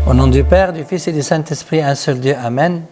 Au nom du Père, du Fils et du Saint-Esprit, un seul Dieu, Amen.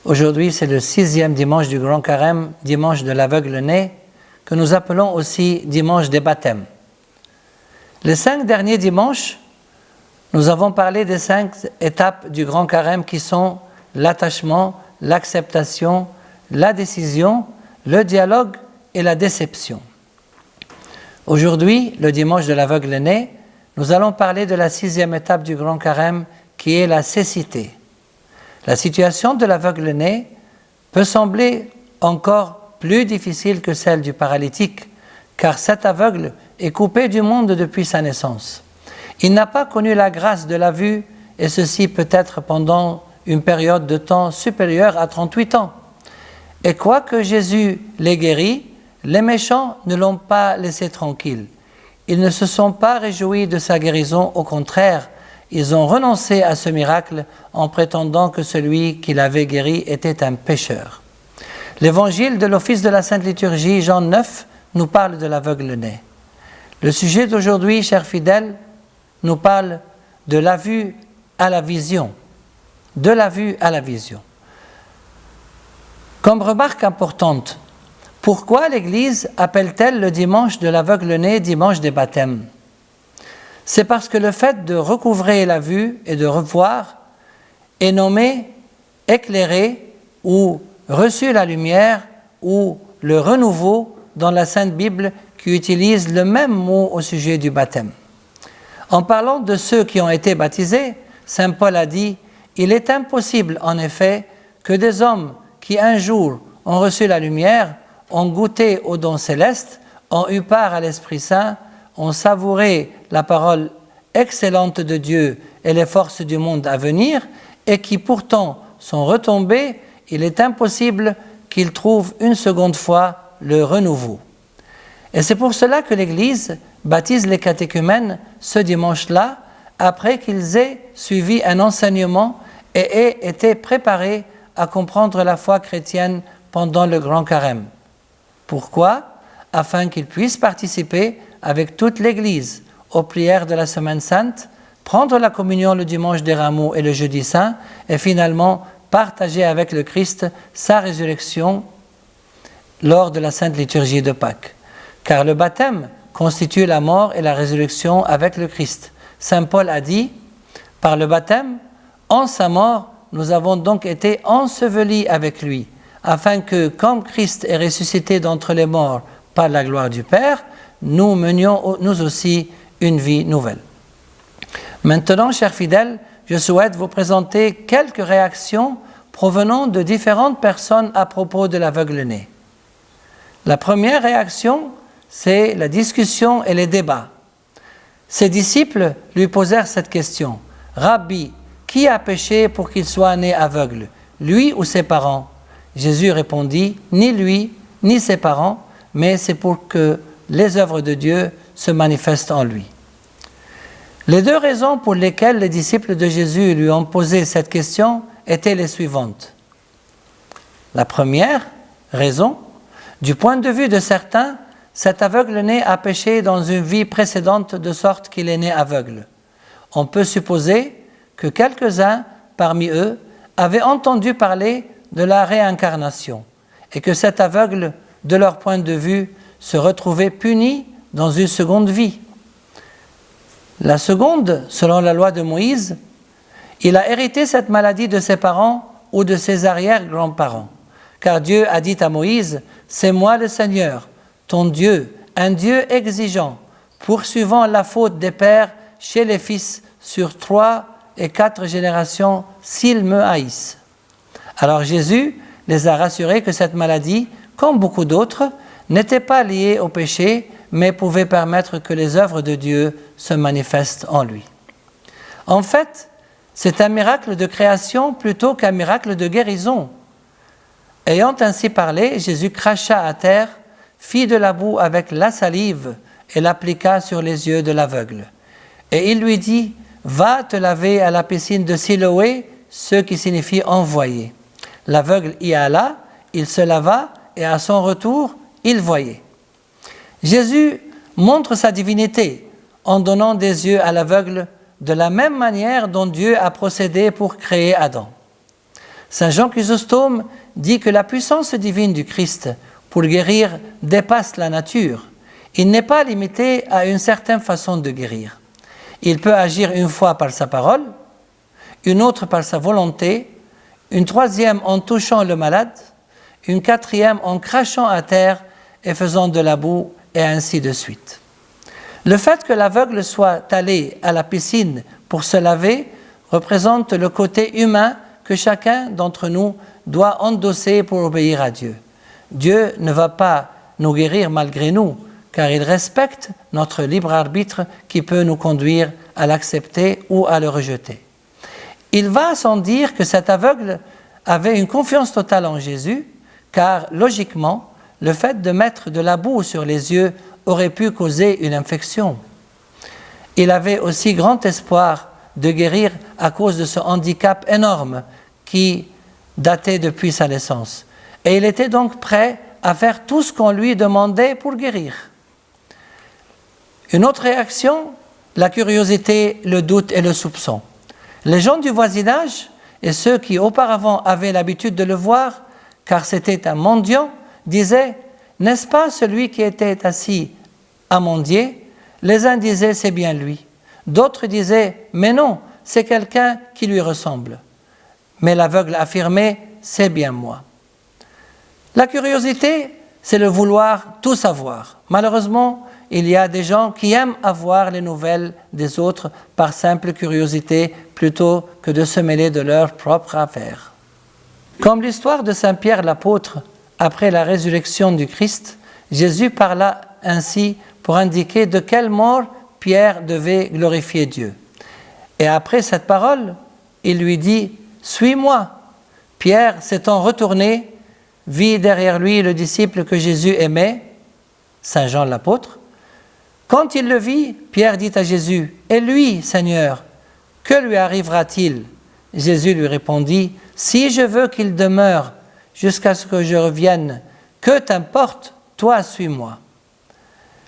Aujourd'hui, c'est le 6e dimanche du Grand Carême, dimanche de l'aveugle-né, que nous appelons aussi dimanche des baptêmes. Les 5 derniers dimanches, nous avons parlé des 5 étapes du Grand Carême qui sont l'attachement, l'acceptation, la décision, le dialogue et la déception. Aujourd'hui, le dimanche de l'aveugle-né, nous allons parler de la 6e étape du Grand Carême qui est la cécité. La situation de l'aveugle-né peut sembler encore plus difficile que celle du paralytique, car cet aveugle est coupé du monde depuis sa naissance. Il n'a pas connu la grâce de la vue, et ceci peut-être pendant une période de temps supérieure à 38 ans. Et quoique Jésus l'ait guéri, les méchants ne l'ont pas laissé tranquille. Ils ne se sont pas réjouis de sa guérison, au contraire, ils ont renoncé à ce miracle en prétendant que celui qui l'avait guéri était un pécheur. L'évangile de l'office de la Sainte Liturgie, Jean 9, nous parle de l'aveugle-né. Le sujet d'aujourd'hui, chers fidèles, nous parle de la vue à la vision. De la vue à la vision. Comme remarque importante, pourquoi l'Église appelle-t-elle le dimanche de l'aveugle-né dimanche des baptêmes ? C'est parce que le fait de recouvrer la vue et de revoir est nommé éclairer ou reçu la lumière ou le renouveau dans la Sainte Bible qui utilise le même mot au sujet du baptême. En parlant de ceux qui ont été baptisés, Saint Paul a dit « Il est impossible en effet que des hommes qui un jour ont reçu la lumière, ont goûté aux dons célestes, ont eu part à l'Esprit Saint, ont savouré la parole excellente de Dieu et les forces du monde à venir, et qui pourtant sont retombés, il est impossible qu'ils trouvent une seconde fois le renouveau. » Et c'est pour cela que l'Église baptise les catéchumènes ce dimanche-là, après qu'ils aient suivi un enseignement et aient été préparés à comprendre la foi chrétienne pendant le Grand Carême. Pourquoi ? Afin qu'ils puissent participer avec toute l'Église aux prières de la Semaine Sainte, prendre la communion le dimanche des Rameaux et le jeudi saint, et finalement partager avec le Christ sa résurrection lors de la Sainte Liturgie de Pâques. Car le baptême constitue la mort et la résurrection avec le Christ. Saint Paul a dit, par le baptême, en sa mort, nous avons donc été ensevelis avec lui, afin que, comme Christ est ressuscité d'entre les morts par la gloire du Père, nous menions nous aussi une vie nouvelle. Maintenant, chers fidèles, je souhaite vous présenter quelques réactions provenant de différentes personnes à propos de l'aveugle-né. La première réaction, c'est la discussion et les débats. Ses disciples lui posèrent cette question. « Rabbi, qui a péché pour qu'il soit né aveugle, lui ou ses parents ?» Jésus répondit, « Ni lui, ni ses parents, mais c'est pour que les œuvres de Dieu se manifestent en lui. » Les 2 raisons pour lesquelles les disciples de Jésus lui ont posé cette question étaient les suivantes. La première raison, du point de vue de certains, cet aveugle-né a péché dans une vie précédente de sorte qu'il est né aveugle. On peut supposer que quelques-uns parmi eux avaient entendu parler de la réincarnation et que cet aveugle, de leur point de vue, se retrouvait puni dans une seconde vie. La seconde, selon la loi de Moïse, il a hérité cette maladie de ses parents ou de ses arrière-grands-parents. Car Dieu a dit à Moïse, « C'est moi le Seigneur, ton Dieu, un Dieu exigeant, poursuivant la faute des pères chez les fils sur 3 et 4 générations s'ils me haïssent. » Alors Jésus les a rassurés que cette maladie, comme beaucoup d'autres, n'était pas liée au péché, mais pouvait permettre que les œuvres de Dieu se manifestent en lui. En fait, c'est un miracle de création plutôt qu'un miracle de guérison. Ayant ainsi parlé, Jésus cracha à terre, fit de la boue avec la salive et l'appliqua sur les yeux de l'aveugle. Et il lui dit, « Va te laver à la piscine de Siloé », ce qui signifie « envoyer ». L'aveugle y alla, il se lava et à son retour, il voyait. Jésus montre sa divinité en donnant des yeux à l'aveugle de la même manière dont Dieu a procédé pour créer Adam. Saint Jean Chrysostome dit que la puissance divine du Christ pour guérir dépasse la nature. Il n'est pas limité à une certaine façon de guérir. Il peut agir une fois par sa parole, une autre par sa volonté, une troisième en touchant le malade, une quatrième en crachant à terre et faisant de la boue, et ainsi de suite. Le fait que l'aveugle soit allé à la piscine pour se laver représente le côté humain que chacun d'entre nous doit endosser pour obéir à Dieu. Dieu ne va pas nous guérir malgré nous, car il respecte notre libre arbitre qui peut nous conduire à l'accepter ou à le rejeter. Il va sans dire que cet aveugle avait une confiance totale en Jésus, car logiquement, le fait de mettre de la boue sur les yeux aurait pu causer une infection. Il avait aussi grand espoir de guérir à cause de ce handicap énorme qui datait depuis sa naissance. Et il était donc prêt à faire tout ce qu'on lui demandait pour guérir. Une autre réaction, la curiosité, le doute et le soupçon. Les gens du voisinage et ceux qui auparavant avaient l'habitude de le voir, car c'était un mendiant, disaient « N'est-ce pas celui qui était assis à mendier ?» Les uns disaient « C'est bien lui ». D'autres disaient « Mais non, c'est quelqu'un qui lui ressemble ». Mais l'aveugle affirmait « C'est bien moi ». La curiosité, c'est le vouloir tout savoir. Malheureusement, il y a des gens qui aiment avoir les nouvelles des autres par simple curiosité plutôt que de se mêler de leurs propres affaires. Comme l'histoire de Saint Pierre l'apôtre, après la résurrection du Christ, Jésus parla ainsi pour indiquer de quelle mort Pierre devait glorifier Dieu. Et après cette parole, il lui dit « Suis-moi ». Pierre, s'étant retourné, vit derrière lui le disciple que Jésus aimait, Saint Jean l'apôtre. Quand il le vit, Pierre dit à Jésus « Et lui, Seigneur, que lui arrivera-t-il » Jésus lui répondit « Si je veux qu'il demeure jusqu'à ce que je revienne, que t'importe, toi suis-moi. »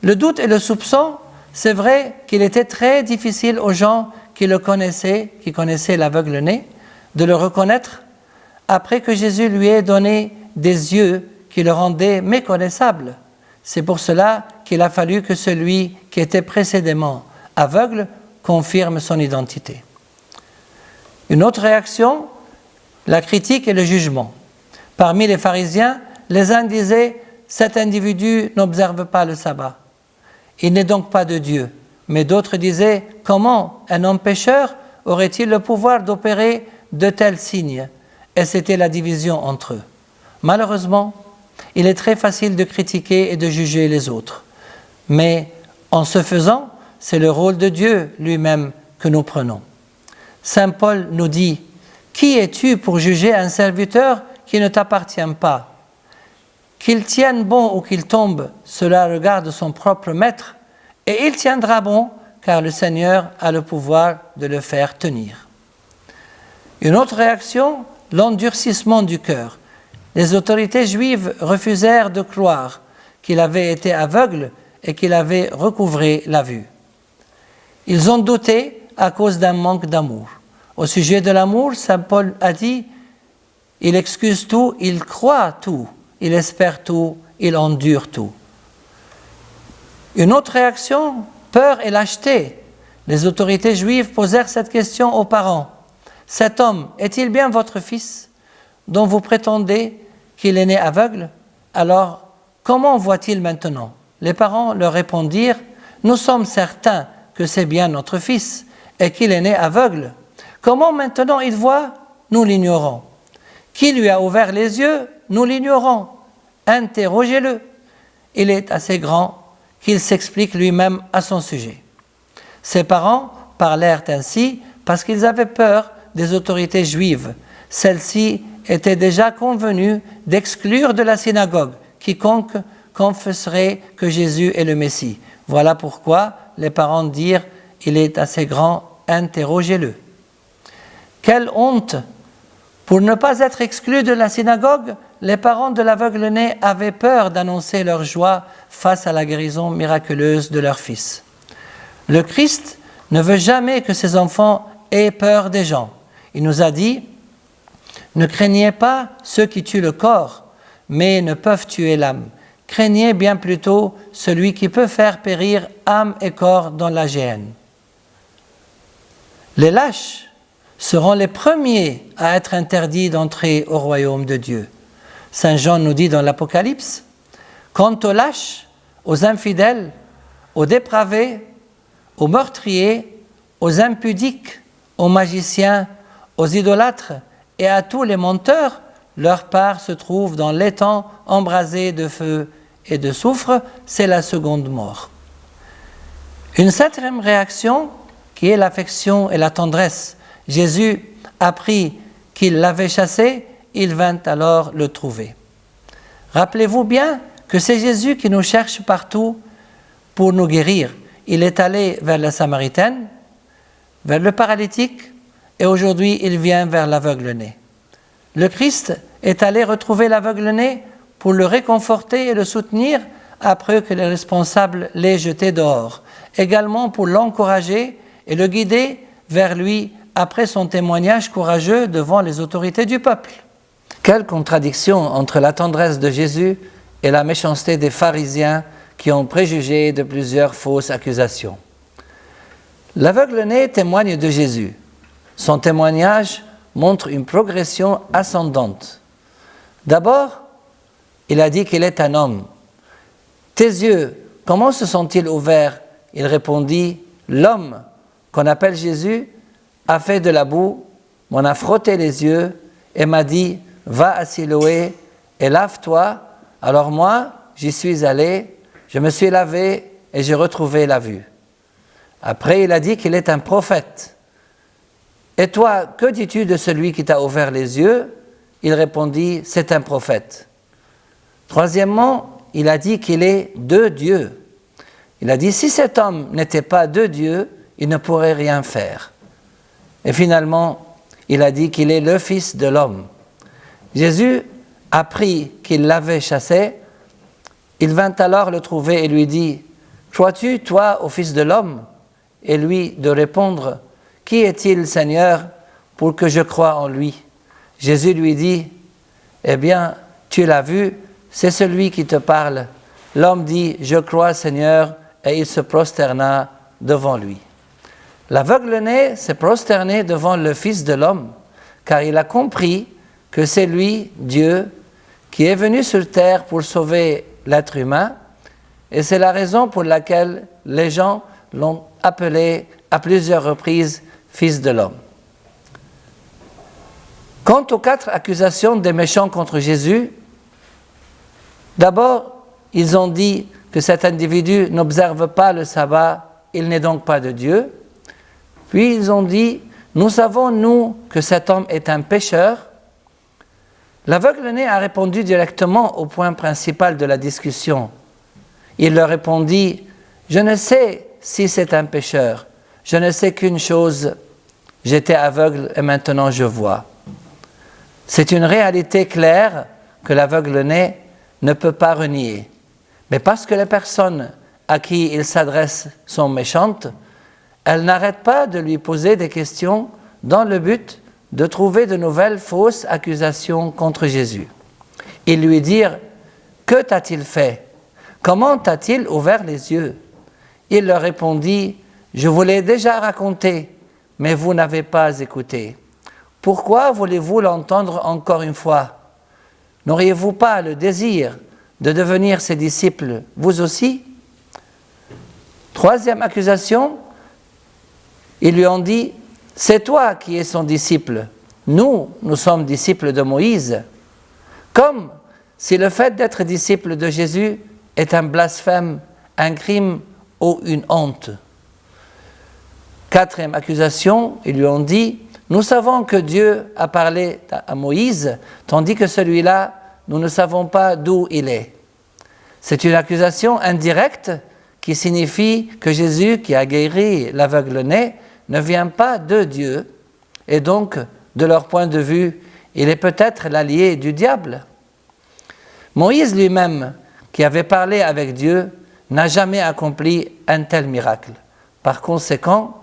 Le doute et le soupçon, c'est vrai qu'il était très difficile aux gens qui le connaissaient, qui connaissaient l'aveugle-né, de le reconnaître après que Jésus lui ait donné des yeux qui le rendaient méconnaissable. C'est pour cela qu'il a fallu que celui qui était précédemment aveugle confirme son identité. Une autre réaction, la critique et le jugement. Parmi les pharisiens, les uns disaient « Cet individu n'observe pas le sabbat. Il n'est donc pas de Dieu. » Mais d'autres disaient « Comment un homme pécheur aurait-il le pouvoir d'opérer de tels signes ?» Et c'était la division entre eux. Malheureusement, il est très facile de critiquer et de juger les autres. Mais en ce faisant, c'est le rôle de Dieu lui-même que nous prenons. Saint Paul nous dit « Qui es-tu pour juger un serviteur qui ne t'appartient pas ? Qu'il tienne bon ou qu'il tombe, cela regarde son propre maître, et il tiendra bon, car le Seigneur a le pouvoir de le faire tenir. » Une autre réaction, l'endurcissement du cœur. Les autorités juives refusèrent de croire qu'il avait été aveugle et qu'il avait recouvré la vue. Ils ont douté à cause d'un manque d'amour. Au sujet de l'amour, saint Paul a dit « Il excuse tout, il croit tout, il espère tout, il endure tout. » Une autre réaction, peur et lâcheté. Les autorités juives posèrent cette question aux parents. « Cet homme, est-il bien votre fils, dont vous prétendez qu'il est né aveugle? Alors, comment voit-il maintenant ?» Les parents leur répondirent « Nous sommes certains que c'est bien notre fils et qu'il est né aveugle. Comment maintenant il voit? Nous l'ignorons. Qui lui a ouvert les yeux? Nous l'ignorons. Interrogez-le. Il est assez grand qu'il s'explique lui-même à son sujet. » Ses parents parlèrent ainsi parce qu'ils avaient peur des autorités juives. Celles-ci étaient déjà convenues d'exclure de la synagogue quiconque confesserait que Jésus est le Messie. Voilà pourquoi les parents dirent « Il est assez grand, interrogez-le. » Quelle honte! Pour ne pas être exclus de la synagogue, les parents de l'aveugle-né avaient peur d'annoncer leur joie face à la guérison miraculeuse de leur fils. Le Christ ne veut jamais que ses enfants aient peur des gens. Il nous a dit, ne craignez pas ceux qui tuent le corps, mais ne peuvent tuer l'âme. Craignez bien plutôt celui qui peut faire périr âme et corps dans la géhenne. Les lâches seront les premiers à être interdits d'entrer au royaume de Dieu. Saint Jean nous dit dans l'Apocalypse, « Quant aux lâches, aux infidèles, aux dépravés, aux meurtriers, aux impudiques, aux magiciens, aux idolâtres et à tous les menteurs, leur part se trouve dans l'étang embrasé de feu et de soufre, c'est la seconde mort. » Une septième réaction, qui est l'affection et la tendresse. Jésus apprit qu'il l'avait chassé, il vint alors le trouver. Rappelez-vous bien que c'est Jésus qui nous cherche partout pour nous guérir. Il est allé vers la Samaritaine, vers le paralytique, et aujourd'hui il vient vers l'aveugle-né. Le Christ est allé retrouver l'aveugle-né pour le réconforter et le soutenir après que les responsables l'aient jeté dehors. Également pour l'encourager et le guider vers lui après son témoignage courageux devant les autorités du peuple. Quelle contradiction entre la tendresse de Jésus et la méchanceté des pharisiens qui ont préjugé de plusieurs fausses accusations. L'aveugle-né témoigne de Jésus. Son témoignage montre une progression ascendante. D'abord, il a dit qu'il est un homme. « Tes yeux, comment se sont-ils ouverts ?» Il répondit, « L'homme qu'on appelle Jésus a fait de la boue, m'en a frotté les yeux et m'a dit, « Va à Siloé et lave-toi. » Alors moi, j'y suis allé, je me suis lavé et j'ai retrouvé la vue. Après, il a dit qu'il est un prophète. « Et toi, que dis-tu de celui qui t'a ouvert les yeux ?» Il répondit, « C'est un prophète. » Troisièmement, il a dit qu'il est de Dieu. Il a dit, si cet homme n'était pas de Dieu, il ne pourrait rien faire. Et finalement, il a dit qu'il est le Fils de l'homme. Jésus apprit qu'il l'avait chassé. Il vint alors le trouver et lui dit, « Crois-tu, toi, au Fils de l'homme ?» Et lui de répondre, « Qui est-il, Seigneur, pour que je croie en lui ?» Jésus lui dit, « Eh bien, tu l'as vu, c'est celui qui te parle. » L'homme dit, « Je crois, Seigneur », et il se prosterna devant lui. L'aveugle-né s'est prosterné devant le Fils de l'homme, car il a compris que c'est lui, Dieu, qui est venu sur terre pour sauver l'être humain, et c'est la raison pour laquelle les gens l'ont appelé à plusieurs reprises Fils de l'homme. Quant aux 4 accusations des méchants contre Jésus, d'abord, ils ont dit que cet individu n'observe pas le sabbat, il n'est donc pas de Dieu. Puis ils ont dit, nous savons, nous, que cet homme est un pécheur. L'aveugle-né a répondu directement au point principal de la discussion. Il leur répondit, je ne sais si c'est un pécheur, je ne sais qu'une chose, j'étais aveugle et maintenant je vois. C'est une réalité claire que l'aveugle-né ne peut pas renier. Mais parce que les personnes à qui il s'adresse sont méchantes, elles n'arrêtent pas de lui poser des questions dans le but de trouver de nouvelles fausses accusations contre Jésus. Ils lui dirent, « Que t'a-t-il fait? Comment t'a-t-il ouvert les yeux ?» Il leur répondit, « Je vous l'ai déjà raconté, mais vous n'avez pas écouté. Pourquoi voulez-vous l'entendre encore une fois? N'auriez-vous pas le désir de devenir ses disciples, vous aussi ?» Troisième accusation, ils lui ont dit, « C'est toi qui es son disciple, nous sommes disciples de Moïse. » Comme si le fait d'être disciple de Jésus est un blasphème, un crime ou une honte. Quatrième accusation, ils lui ont dit, « Nous savons que Dieu a parlé à Moïse, tandis que celui-là, nous ne savons pas d'où il est. » C'est une accusation indirecte qui signifie que Jésus, qui a guéri l'aveugle-né, ne vient pas de Dieu, et donc, de leur point de vue, il est peut-être l'allié du diable. Moïse lui-même, qui avait parlé avec Dieu, n'a jamais accompli un tel miracle. Par conséquent,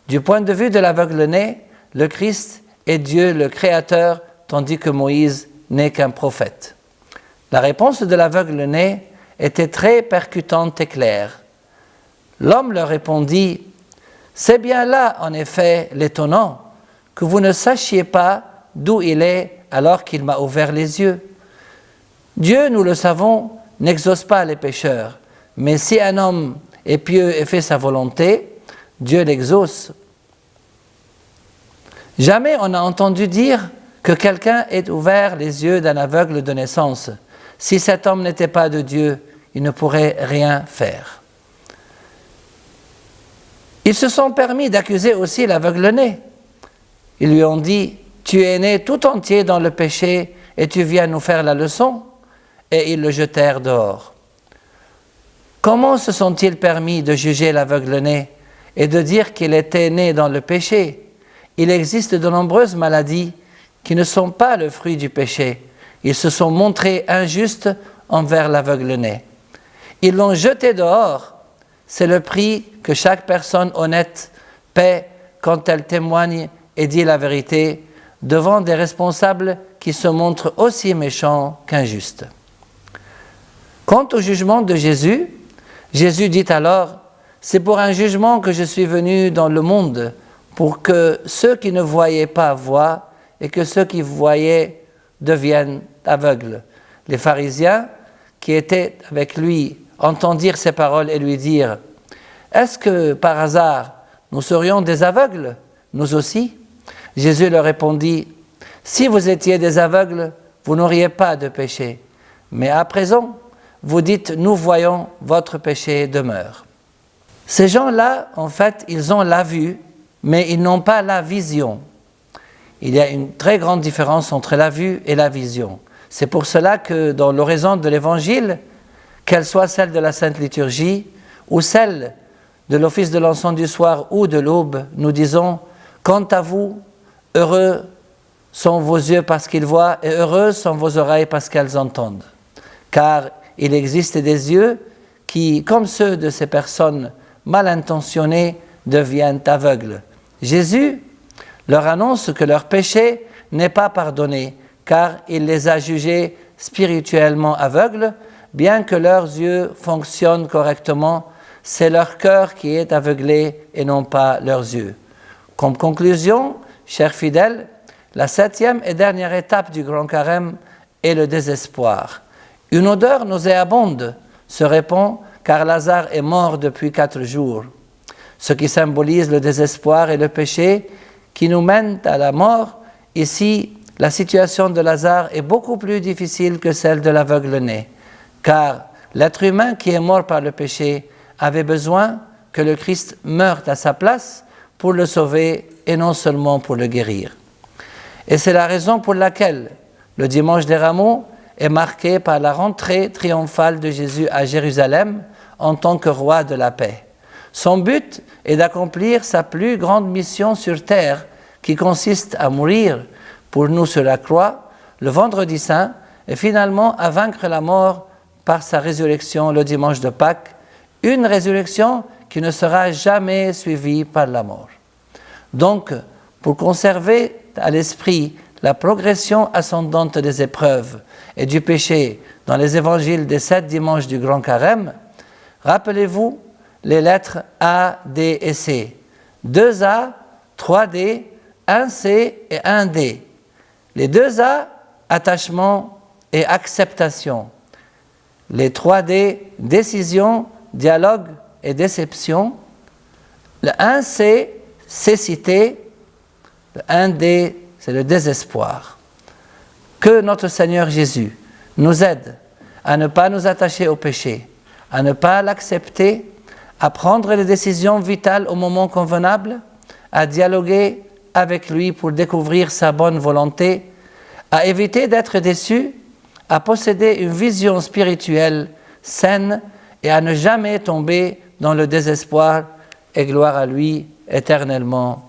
Du point de vue de l'aveugle-né, le Christ est Dieu le Créateur, tandis que Moïse n'est qu'un prophète. La réponse de l'aveugle-né était très percutante et claire. L'homme leur répondit, « C'est bien là, en effet, l'étonnant, que vous ne sachiez pas d'où il est alors qu'il m'a ouvert les yeux. Dieu, nous le savons, n'exauce pas les pécheurs, mais si un homme est pieux et fait sa volonté, Dieu l'exauce. Jamais on n'a entendu dire que quelqu'un ait ouvert les yeux d'un aveugle de naissance. Si cet homme n'était pas de Dieu, il ne pourrait rien faire. » Ils se sont permis d'accuser aussi l'aveugle-né. Ils lui ont dit, « Tu es né tout entier dans le péché et tu viens nous faire la leçon ?» Et ils le jetèrent dehors. Comment se sont-ils permis de juger l'aveugle-né et de dire qu'il était né dans le péché? Il existe de nombreuses maladies qui ne sont pas le fruit du péché. Ils se sont montrés injustes envers l'aveugle-né. Ils l'ont jeté dehors. C'est le prix que chaque personne honnête paie quand elle témoigne et dit la vérité devant des responsables qui se montrent aussi méchants qu'injustes. Quant au jugement de Jésus, Jésus dit alors, « C'est pour un jugement que je suis venu dans le monde, pour que ceux qui ne voyaient pas voient et que ceux qui voyaient deviennent aveugles. » Les pharisiens qui étaient avec lui entendirent ces paroles et lui dirent, « Est-ce que par hasard nous serions des aveugles, nous aussi ?» Jésus leur répondit, « Si vous étiez des aveugles, vous n'auriez pas de péché. Mais à présent, vous dites, nous voyons, votre péché demeure. » Ces gens-là, en fait, ils ont la vue, mais ils n'ont pas la vision. Il y a une très grande différence entre la vue et la vision. C'est pour cela que dans l'oraison de l'Évangile, qu'elle soit celle de la Sainte Liturgie ou celle de l'office de l'encens du soir ou de l'aube, nous disons « Quant à vous, heureux sont vos yeux parce qu'ils voient et heureuses sont vos oreilles parce qu'elles entendent. » Car il existe des yeux qui, comme ceux de ces personnes mal intentionnées, deviennent aveugles. Jésus leur annonce que leur péché n'est pas pardonné, car il les a jugés spirituellement aveugles, bien que leurs yeux fonctionnent correctement, c'est leur cœur qui est aveuglé et non pas leurs yeux. Comme conclusion, chers fidèles, la 7e et dernière étape du Grand Carême est le désespoir. Une odeur nauséabonde se répand car Lazare est mort depuis 4 jours, ce qui symbolise le désespoir et le péché qui nous mènent à la mort. Ici, la situation de Lazare est beaucoup plus difficile que celle de l'aveugle-né, car l'être humain qui est mort par le péché avait besoin que le Christ meure à sa place pour le sauver et non seulement pour le guérir. Et c'est la raison pour laquelle le dimanche des Rameaux est marqué par la rentrée triomphale de Jésus à Jérusalem en tant que roi de la paix. Son but est d'accomplir sa plus grande mission sur terre, qui consiste à mourir pour nous sur la croix le vendredi saint et finalement à vaincre la mort par sa résurrection le dimanche de Pâques, une résurrection qui ne sera jamais suivie par la mort. Donc, pour conserver à l'esprit la progression ascendante des épreuves et du péché dans les évangiles des 7 dimanches du Grand Carême, rappelez-vous les lettres A, D et C. 2A, 3D, 1C et 1D. Les 2A, attachement et acceptation. Les 3D, décision, dialogue et déception. Le 1C, cécité. Le 1D, c'est le désespoir. Que notre Seigneur Jésus nous aide à ne pas nous attacher au péché, à ne pas l'accepter, à prendre les décisions vitales au moment convenable, à dialoguer avec lui pour découvrir sa bonne volonté, à éviter d'être déçu, à posséder une vision spirituelle saine et à ne jamais tomber dans le désespoir, et gloire à lui éternellement.